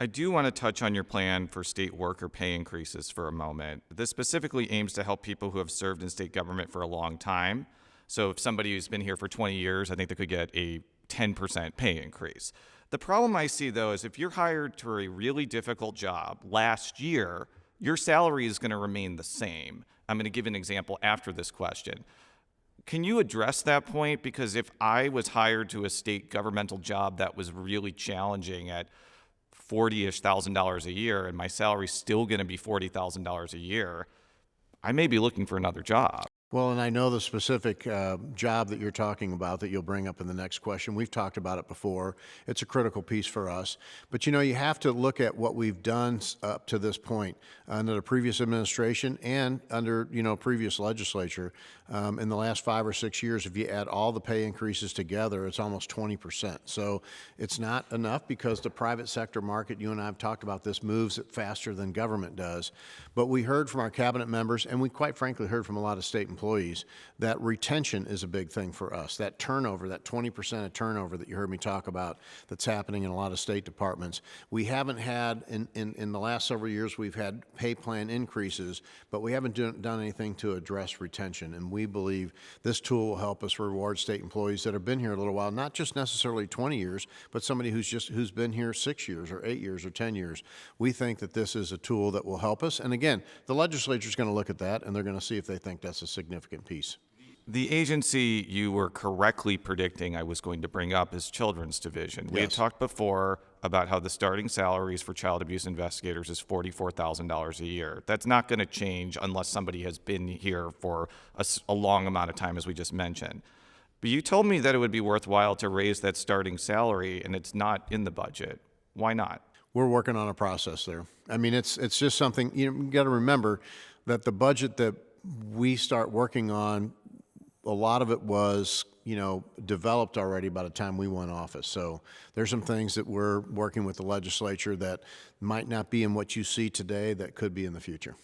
I do want to touch on your plan for state worker pay increases for a moment. This specifically aims to help people who have served in state government for a long time. So if somebody who's been here for 20 years, I think they could get a 10% pay increase. The problem I see, though, is if you're hired for a really difficult job last year, your salary is going to remain the same. I'm going to give an example after this question. Can you address that point? Because if I was hired to a state governmental job that was really challenging at 40-ish thousand dollars a year and my salary's still going to be $40,000 a year, I may be looking for another job. Well, and I know the specific job that you're talking about that you'll bring up in the next question. We've talked about it before. It's a critical piece for us. But you know, you have to look at what we've done up to this point under the previous administration and under, previous legislature. In the last 5 or 6 years, if you add all the pay increases together, it's almost 20%. So it's not enough because the private sector market, you and I have talked about this, moves it faster than government does. But we heard from our cabinet members, and we quite frankly heard from a lot of state employees, that retention is a big thing for us. That turnover, that 20% of turnover that you heard me talk about that's happening in a lot of state departments. We haven't had, in the last several years, we've had pay plan increases, but we haven't done anything to address retention. And we believe this tool will help us reward state employees that have been here a little while, not just necessarily 20 years, but somebody who's been here 6 years or 8 years or 10 years. We think that this is a tool that will help us. And again, the legislature is going to look at that and they're going to see if they think that's a significant piece. The agency you were correctly predicting I was going to bring up is Children's Division. We had Yes. talked before about how the starting salaries for child abuse investigators is $44,000 a year. That's not going to change unless somebody has been here for a long amount of time, as we just mentioned. But you told me that it would be worthwhile to raise that starting salary, and it's not in the budget. Why not? We're working on a process there. I mean, it's just something, you got to remember that the budget that we start working on, a lot of it was, developed already by the time we went office. So there's some things that we're working with the legislature that might not be in what you see today that could be in the future.